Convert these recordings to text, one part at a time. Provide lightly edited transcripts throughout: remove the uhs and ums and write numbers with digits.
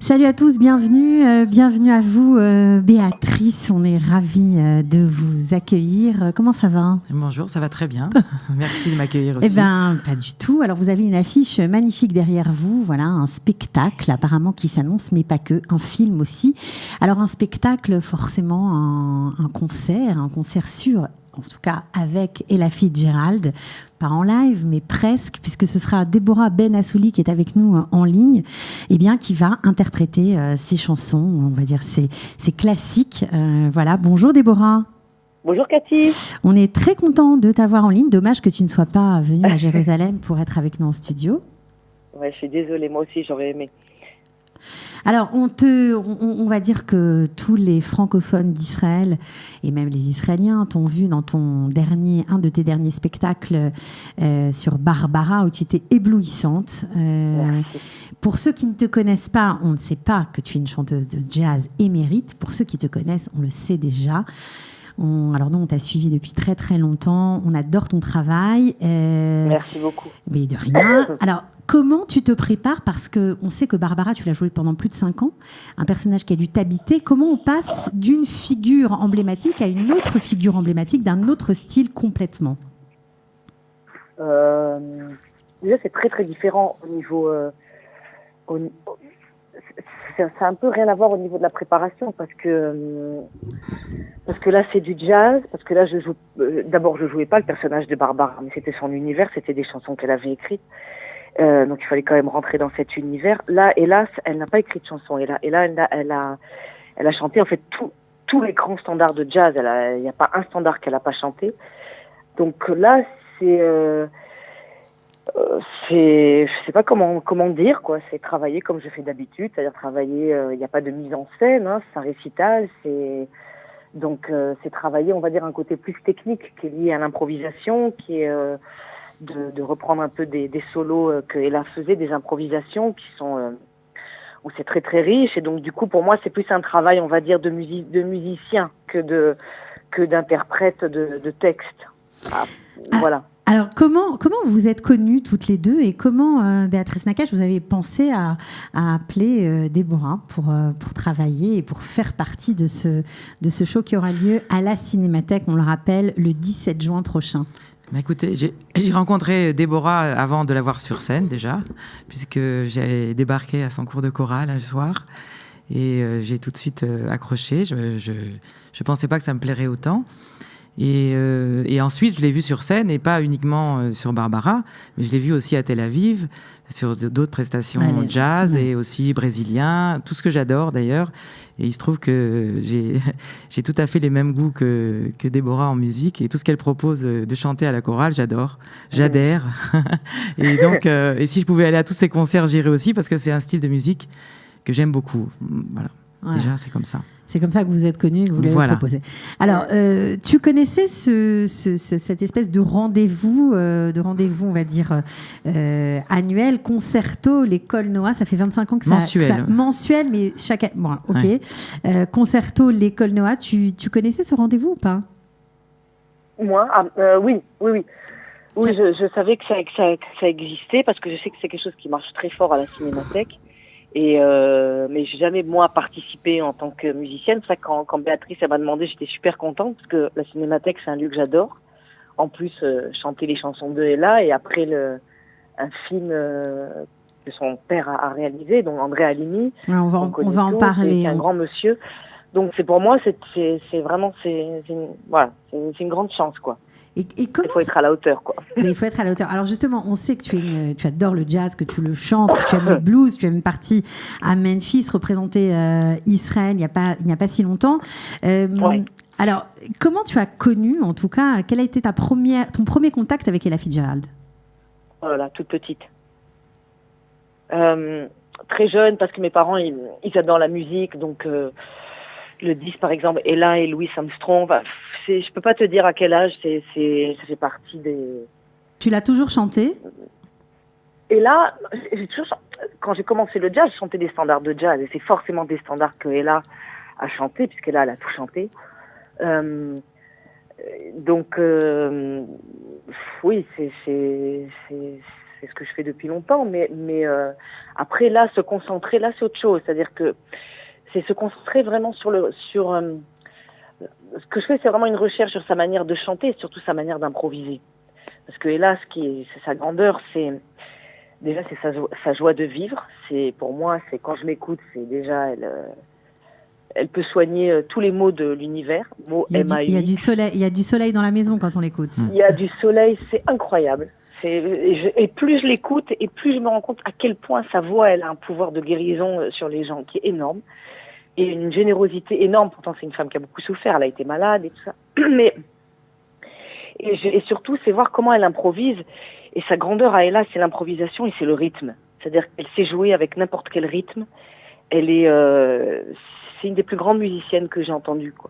Salut à tous, bienvenue à vous Béatrice, on est ravis de vous accueillir. Comment ça va ? Bonjour, ça va très bien, merci de m'accueillir aussi. Eh bien, pas du tout. Alors vous avez une affiche magnifique derrière vous, voilà, un spectacle apparemment qui s'annonce, mais pas que, un film aussi. Alors un spectacle, forcément un concert sûr, en tout cas avec Ella Fitzgerald, pas en live, mais presque, puisque ce sera Déborah Ben Assouli qui est avec nous en ligne, et bien, qui va interpréter ses chansons, on va dire ses classiques. Voilà, bonjour Déborah. Bonjour Cathy. On est très content de t'avoir en ligne. Dommage que tu ne sois pas venue à Jérusalem pour être avec nous en studio. Ouais, je suis désolée, moi aussi j'aurais aimé. Alors, on va dire que tous les francophones d'Israël et même les Israéliens t'ont vu dans un de tes derniers spectacles sur Barbara, où tu étais éblouissante. Pour ceux qui ne te connaissent pas, on ne sait pas que tu es une chanteuse de jazz émérite. Pour ceux qui te connaissent, on le sait déjà. Alors nous, on t'a suivi depuis très très longtemps. On adore ton travail. Merci beaucoup. Mais de rien. Alors, comment tu te prépares ? Parce qu'on sait que Barbara, tu l'as jouée pendant plus de 5 ans. Un personnage qui a dû t'habiter. Comment on passe d'une figure emblématique à une autre figure emblématique, d'un autre style complètement ? Déjà, c'est très très différent au niveau... ça a un peu rien à voir au niveau de la préparation parce que là c'est du jazz, parce que là d'abord je jouais pas le personnage de Barbara, mais c'était son univers, c'était des chansons qu'elle avait écrites, donc il fallait quand même rentrer dans cet univers. Là, hélas, elle n'a pas écrit de chansons, et là elle a chanté en fait tous les grands standards de jazz. Il n'y a pas un standard qu'elle a pas chanté, donc là je sais pas comment dire quoi. C'est travailler comme je fais d'habitude, c'est-à-dire travailler. Il n'y a pas de mise en scène, hein, c'est un récital. C'est travailler, on va dire, un côté plus technique qui est lié à l'improvisation, qui est de reprendre un peu des solos que Ella faisait, des improvisations qui sont où c'est très très riche. Et donc du coup pour moi c'est plus un travail, on va dire, de musicien que d'interprète de texte. Voilà. Alors, comment vous vous êtes connues toutes les deux et comment, Béatrice Nakache, vous avez pensé à appeler Déborah pour travailler et pour faire partie de ce show qui aura lieu à la Cinémathèque, on le rappelle, le 17 juin prochain ? Bah écoutez, j'ai rencontré Déborah avant de la voir sur scène déjà, puisque j'ai débarqué à son cours de chorale un soir et j'ai tout de suite accroché. Je pensais pas que ça me plairait autant. Et ensuite, je l'ai vue sur scène, et pas uniquement sur Barbara, mais je l'ai vue aussi à Tel Aviv, sur d'autres prestations jazz et aussi brésilien, tout ce que j'adore d'ailleurs. Et il se trouve que j'ai tout à fait les mêmes goûts que Déborah en musique, et tout ce qu'elle propose de chanter à la chorale, j'adhère. Et donc, et si je pouvais aller à tous ces concerts, j'irais aussi, parce que c'est un style de musique que j'aime beaucoup. Voilà. Déjà, c'est comme ça. C'est comme ça que vous êtes connus et que vous l'avez proposé. Alors, tu connaissais cette espèce de rendez-vous, on va dire, annuel, concerto, l'école Noah. Ça fait 25 ans que mensuel, mais chaque... Bon, ok. Ouais. Concerto, l'école Noah. Tu connaissais ce rendez-vous ou pas ? Moi, oui. Oui, je savais que ça existait, parce que je sais que c'est quelque chose qui marche très fort à la Cinémathèque. Mais j'ai jamais moi participé en tant que musicienne. C'est ça, quand Béatrice elle m'a demandé, j'étais super contente parce que la Cinémathèque c'est un lieu que j'adore. En plus, chanter les chansons de Ella, et après un film que son père a réalisé, donc André Halimi. Ouais, on va en parler. C'est un grand monsieur. Donc c'est pour moi c'est vraiment c'est une grande chance quoi. Il faut être à la hauteur, quoi. Il faut être à la hauteur. Alors justement, on sait que tu adores le jazz, que tu le chantes, que tu aimes le blues. Tu es même partie à Memphis représenter Israël il n'y a pas si longtemps. Ouais. Alors, comment tu as connu, en tout cas, quel a été ton premier contact avec Ella Fitzgerald ? Oh là là, toute petite. Très jeune, parce que mes parents, ils adorent la musique, donc... le 10 par exemple, Ella et Louis Armstrong, je peux pas te dire à quel âge, ça fait partie des... Tu l'as toujours chanté ? Et là, quand j'ai commencé le jazz, je chantais des standards de jazz, et c'est forcément des standards que Ella a chanté, puisqu'Ella elle a tout chanté. Donc oui, c'est ce que je fais depuis longtemps, mais après là, se concentrer, là c'est autre chose, c'est-à-dire que c'est se concentrer vraiment sur ce que je fais, c'est vraiment une recherche sur sa manière de chanter et surtout sa manière d'improviser. Parce que hélas, c'est sa grandeur, c'est sa joie de vivre. Pour moi, c'est quand je m'écoute, c'est déjà elle peut soigner tous les maux de l'univers. Il y a du soleil dans la maison quand on l'écoute. Il y a du soleil, c'est incroyable. Et plus je l'écoute, et plus je me rends compte à quel point sa voix, elle a un pouvoir de guérison sur les gens qui est énorme. Et une générosité énorme. Pourtant, c'est une femme qui a beaucoup souffert. Elle a été malade et tout ça. Et surtout, c'est voir comment elle improvise. Et sa grandeur à Ella, c'est l'improvisation et c'est le rythme. C'est-à-dire qu'elle sait jouer avec n'importe quel rythme. C'est une des plus grandes musiciennes que j'ai entendues, quoi.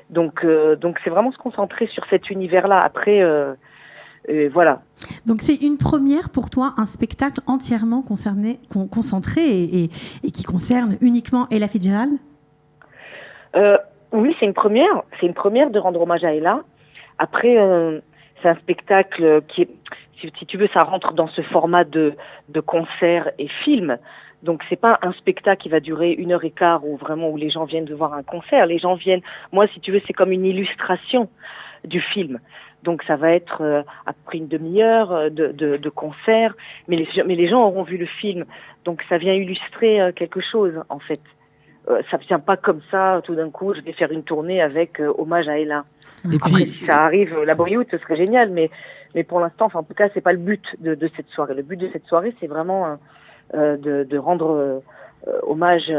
Donc c'est vraiment se concentrer sur cet univers-là. Après, voilà. Donc c'est une première pour toi, un spectacle entièrement concentré et qui concerne uniquement Ella Fitzgerald? Oui, c'est une première. C'est une première de rendre hommage à Ella. Après, c'est un spectacle qui est, si tu veux, ça rentre dans ce format de concert et film. Donc c'est pas un spectacle qui va durer 1h15 où les gens viennent de voir un concert. Les gens viennent, moi si tu veux, c'est comme une illustration du film. Donc ça va être après une demi-heure de concert, mais les gens auront vu le film. Donc ça vient illustrer quelque chose en fait. Ça vient pas comme ça, tout d'un coup, je vais faire une tournée avec hommage à Ella. Et après, puis, si ça arrive, la Bollywood, ce serait génial, mais pour l'instant, enfin, en tout cas, c'est pas le but de cette soirée. Le but de cette soirée, c'est vraiment de rendre hommage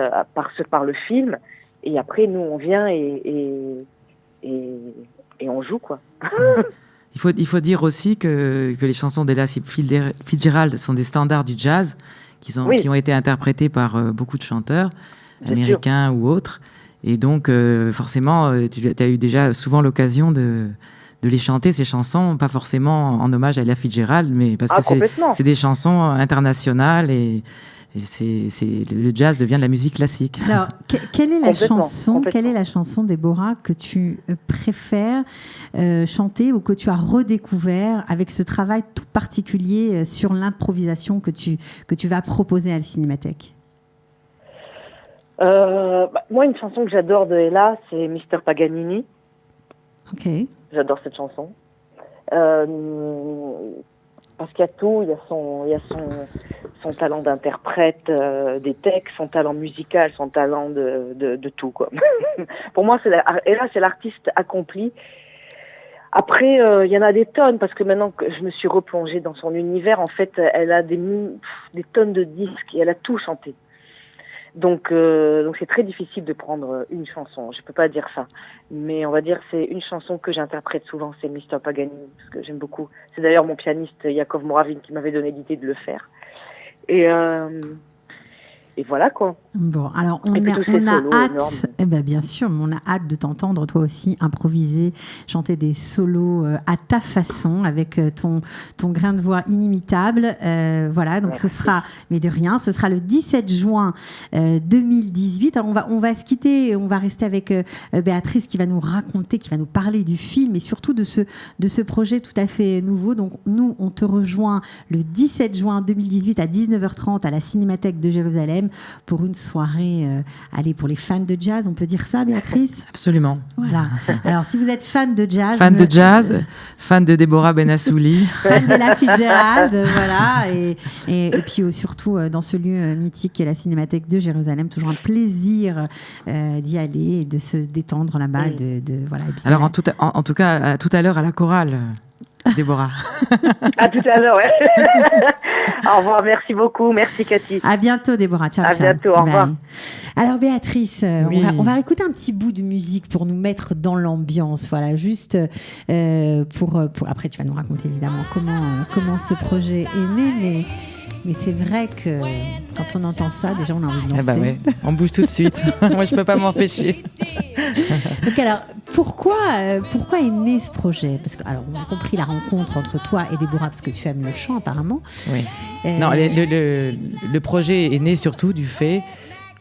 par le film. Et après, nous, on vient et on joue, quoi. Il faut dire aussi que les chansons d'Ella Fitzgerald sont des standards du jazz qui ont été interprétés par beaucoup de chanteurs américains ou autres. Et donc, forcément, tu as eu déjà souvent l'occasion de les chanter, ces chansons, pas forcément en hommage à Ella Fitzgerald, mais parce que c'est des chansons internationales et le jazz devient de la musique classique. Alors, quelle est la chanson, Déborah, que tu préfères chanter ou que tu as redécouvert avec ce travail tout particulier sur l'improvisation que tu vas proposer à la Cinémathèque? Moi, une chanson que j'adore de Ella, c'est Mr. Paganini. Ok. J'adore cette chanson. Parce qu'il y a tout, il y a son talent d'interprète des textes, son talent musical, son talent de tout, quoi. Pour moi, Ella, c'est l'artiste accompli. Après, il y en a des tonnes, parce que maintenant que je me suis replongée dans son univers, en fait, elle a des tonnes de disques et elle a tout chanté. Donc c'est très difficile de prendre une chanson. Je peux pas dire ça, mais on va dire c'est une chanson que j'interprète souvent, c'est Mr. Paganini, parce que j'aime beaucoup. C'est d'ailleurs mon pianiste Yakov Moravin qui m'avait donné l'idée de le faire. Et voilà, quoi. Bon, alors on a hâte, bien sûr, mais on a hâte de t'entendre toi aussi improviser, chanter des solos à ta façon, avec ton grain de voix inimitable. Voilà, donc ce sera le 17 juin 2018. Alors on va se quitter, on va rester avec Béatrice qui va nous raconter, qui va nous parler du film et surtout de ce projet tout à fait nouveau. Donc nous, on te rejoint le 17 juin 2018 à 19h30 à la Cinémathèque de Jérusalem pour une soirée, pour les fans de jazz, on peut dire ça, Béatrice? Absolument. Voilà. Alors, si vous êtes fan de jazz... Fan de Deborah Benassouli. Fan d'Ella Fitzgerald, voilà. Et puis surtout, dans ce lieu mythique qu'est la Cinémathèque de Jérusalem, toujours un plaisir d'y aller et de se détendre là-bas. Voilà. Alors, en tout cas, tout à l'heure à la chorale, Déborah. À tout à l'heure, ouais. Au revoir, merci beaucoup, merci Cathy. À bientôt Déborah, ciao. À bientôt, au revoir. Alors Béatrice, on va écouter un petit bout de musique pour nous mettre dans l'ambiance, voilà, juste pour après tu vas nous raconter évidemment comment ce projet est né, mais c'est vrai que quand on entend ça, déjà on a envie de danser. Ouais, on bouge tout de suite. Moi je peux pas m'empêcher. Donc alors, pourquoi est né ce projet? Parce que alors on a compris la rencontre entre toi et Déborah parce que tu aimes le chant apparemment. Oui. Non, le projet est né surtout du fait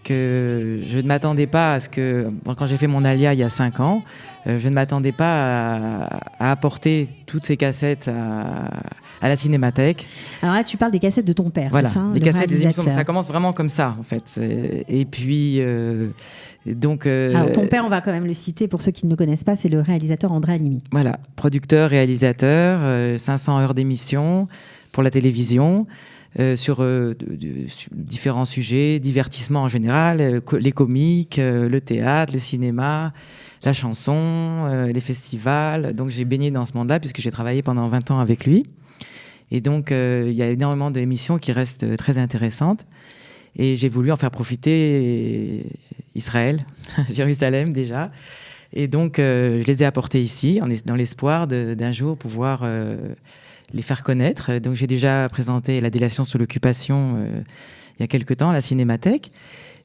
que je ne m'attendais pas à ce que, quand j'ai fait mon alia il y a 5 ans, je ne m'attendais pas à apporter toutes ces cassettes à la Cinémathèque. Alors là, tu parles des cassettes de ton père, voilà, c'est ça, des cassettes, des émissions. Ça commence vraiment comme ça, en fait. Et puis, donc... Alors, ton père, on va quand même le citer, pour ceux qui ne le connaissent pas, c'est le réalisateur André Halimi. Voilà, producteur, réalisateur, 500 heures d'émission pour la télévision, sur différents sujets, divertissement en général, les comiques, le théâtre, le cinéma, la chanson, les festivals. Donc j'ai baigné dans ce monde-là puisque j'ai travaillé pendant 20 ans avec lui. Et donc il y a énormément d'émissions qui restent très intéressantes. Et j'ai voulu en faire profiter Israël, Jérusalem déjà. Et donc je les ai apportés ici dans l'espoir d'un jour pouvoir... les faire connaître. Donc j'ai déjà présenté La délation sous l'occupation il y a quelque temps à la Cinémathèque.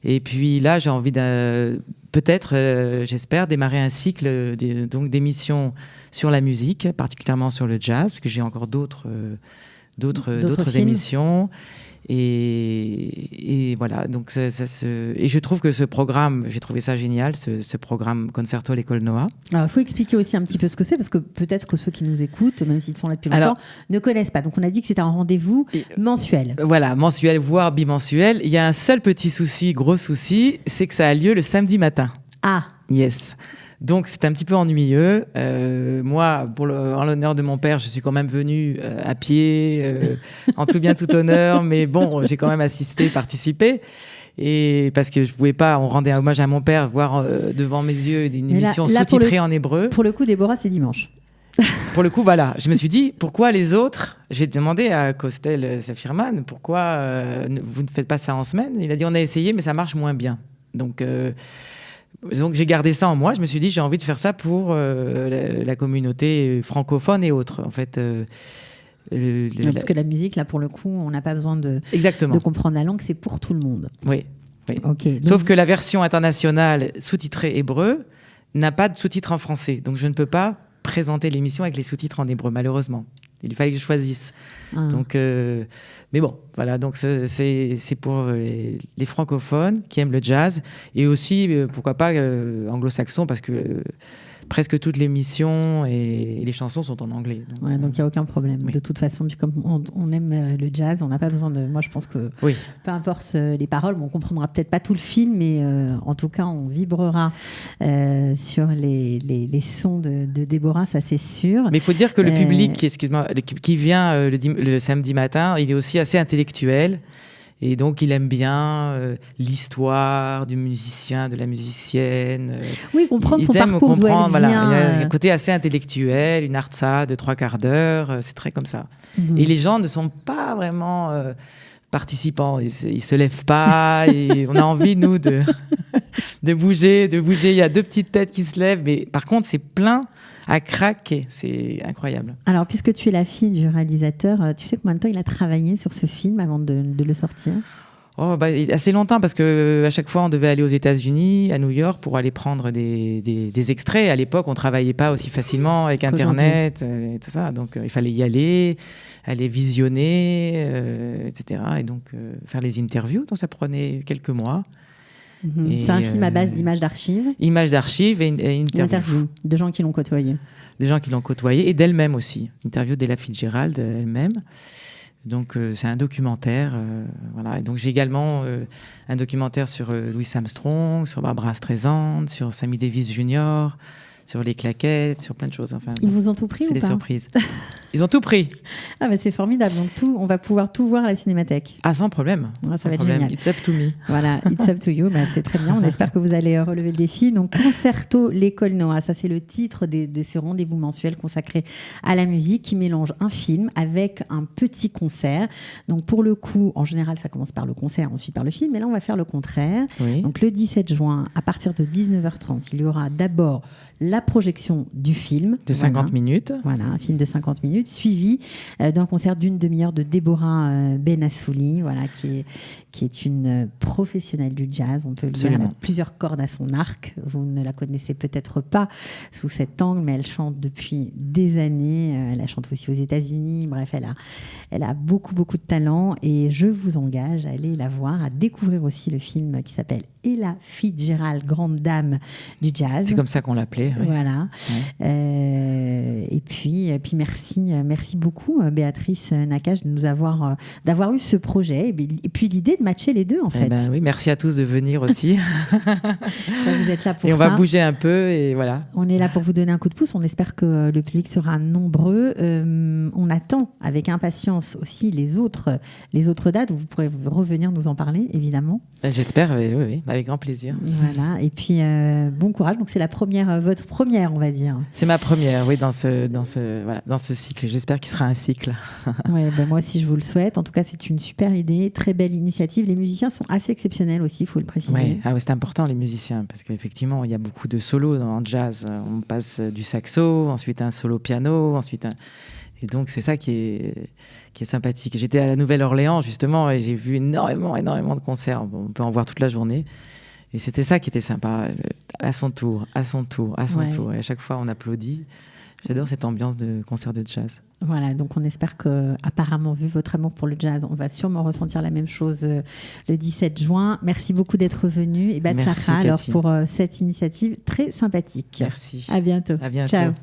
Et puis là, j'ai envie peut-être, j'espère, démarrer un cycle d'émissions sur la musique, particulièrement sur le jazz, parce que j'ai encore d'autres émissions. Et voilà, donc et je trouve que ce programme, j'ai trouvé ça génial, ce programme Concerto à l'école Noah. Alors, il faut expliquer aussi un petit peu ce que c'est, parce que peut-être que ceux qui nous écoutent, même s'ils sont là depuis longtemps, ne connaissent pas. Donc, on a dit que c'était un rendez-vous mensuel. Voilà, mensuel, voire bimensuel. Il y a un seul petit souci, gros souci, c'est que ça a lieu le samedi matin. Ah. Yes. Donc, c'est un petit peu ennuyeux. Moi, en l'honneur de mon père, je suis quand même venue à pied, en tout bien, tout honneur. Mais bon, j'ai quand même assisté, participé. Et parce que je pouvais pas, on rendait un hommage à mon père, voir devant mes yeux une émission sous-titrée en hébreu. Pour le coup, Déborah, c'est dimanche. Pour le coup, voilà. Je me suis dit, pourquoi les autres... J'ai demandé à Costel Safirman, pourquoi vous ne faites pas ça en semaine? Il a dit, on a essayé, mais ça marche moins bien. Donc j'ai gardé ça en moi. Je me suis dit, j'ai envie de faire ça pour la communauté francophone et autres. En fait, parce que la musique, là, pour le coup, on n'a pas besoin de comprendre la langue. C'est pour tout le monde. Oui. Okay, sauf que la version internationale sous-titrée hébreu n'a pas de sous-titres en français. Donc, je ne peux pas présenter l'émission avec les sous-titres en hébreu, malheureusement. Il fallait que je choisisse. Donc, mais bon, voilà. Donc c'est pour les francophones qui aiment le jazz et aussi pourquoi pas anglo-saxons parce que presque toutes les émissions et les chansons sont en anglais. Donc il n'y a aucun problème. Oui. De toute façon, comme on aime le jazz, on n'a pas besoin de... Moi, je pense que peu importe les paroles, on comprendra peut-être pas tout le film, mais en tout cas, on vibrera sur les sons de Déborah, ça c'est sûr. Mais il faut dire que le public qui vient le samedi matin, il est aussi assez intellectuel. Et donc, il aime bien l'histoire du musicien, de la musicienne. Oui, comprendre son parcours, d'où elle vient. Voilà. Il y a un côté assez intellectuel, une artsa de 3/4 d'heure, c'est très comme ça. Mm-hmm. Et les gens ne sont pas vraiment participants, ils se lèvent pas, et on a envie, nous, de bouger. Il y a 2 petites têtes qui se lèvent, mais par contre, c'est plein à craquer, c'est incroyable. Alors, puisque tu es la fille du réalisateur, tu sais combien de temps il a travaillé sur ce film avant de le sortir ? Assez longtemps, parce qu'à chaque fois, on devait aller aux États-Unis, à New York, pour aller prendre des extraits. À l'époque, on ne travaillait pas aussi facilement avec Internet et tout ça. Donc, il fallait y aller visionner, etc. Et donc, faire les interviews. Donc, ça prenait quelques mois. C'est un film à base d'images d'archives. Images d'archives et interviews. De gens qui l'ont côtoyé. Des gens qui l'ont côtoyé et d'elle-même aussi. Interview d'Ella Fitzgerald elle-même. Donc c'est un documentaire. Voilà. Et donc j'ai également un documentaire sur Louis Armstrong, sur Barbra Streisand, sur Sammy Davis Jr., sur les claquettes, sur plein de choses. Enfin, ils vous ont tout pris ou pas ? C'est des surprises. Ils ont tout pris. Ah bah c'est formidable. Donc on va pouvoir tout voir à la Cinémathèque. Ah, sans problème. Ouais, ça va être génial. It's up to me. Voilà, it's up to you. Bah, c'est très bien. On espère que vous allez relever le défi. Donc Concerto l'école Noah, ça c'est le titre de ces rendez-vous mensuels consacrés à la musique qui mélange un film avec un petit concert. Donc pour le coup, en général, ça commence par le concert, ensuite par le film. Mais là, on va faire le contraire. Oui. Donc le 17 juin, à partir de 19h30, il y aura d'abord la projection du film. De 50 minutes. Voilà, un film de 50 minutes. minutes, suivi d'un concert d'une demi-heure de Déborah Benassouli, voilà, qui est une professionnelle du jazz, on peut le dire. Elle a plusieurs cordes à son arc. Vous ne la connaissez peut-être pas sous cet angle, mais elle chante depuis des années. Elle a chanté aussi aux États-Unis. Bref, elle a beaucoup, beaucoup de talent et je vous engage à aller la voir, à découvrir aussi le film qui s'appelle Ella Fitzgerald, grande dame du jazz. C'est comme ça qu'on l'appelait. Oui. Voilà. Ouais. Et puis merci beaucoup Béatrice Nakache d'avoir eu ce projet et puis l'idée de matcher les deux en fait. Oui, merci à tous de venir aussi. Vous êtes là pour ça. Et on va bouger un peu et voilà. On est là pour vous donner un coup de pouce. On espère que le public sera nombreux. On attend avec impatience aussi les autres dates où vous pourrez revenir nous en parler évidemment. J'espère, oui, avec grand plaisir. Voilà, et puis bon courage. Donc c'est votre première, on va dire. C'est ma première, oui, dans ce cycle. J'espère qu'il sera un cycle. Ouais, moi aussi je vous le souhaite. En tout cas, c'est une super idée, très belle initiative. Les musiciens sont assez exceptionnels aussi, il faut le préciser. Ouais, c'est important les musiciens parce qu'effectivement il y a beaucoup de solos en jazz. On passe du saxo, ensuite un solo piano, et donc c'est ça qui est sympathique. J'étais à la Nouvelle-Orléans justement et j'ai vu énormément de concerts. On peut en voir toute la journée. Et c'était ça qui était sympa, à son tour. Et à chaque fois, on applaudit. J'adore cette ambiance de concert de jazz. Voilà, donc on espère que, apparemment, vu votre amour pour le jazz, on va sûrement ressentir la même chose le 17 juin. Merci beaucoup d'être venu. Et Batsakha, alors, pour cette initiative très sympathique. Merci. À bientôt. À bientôt. Ciao.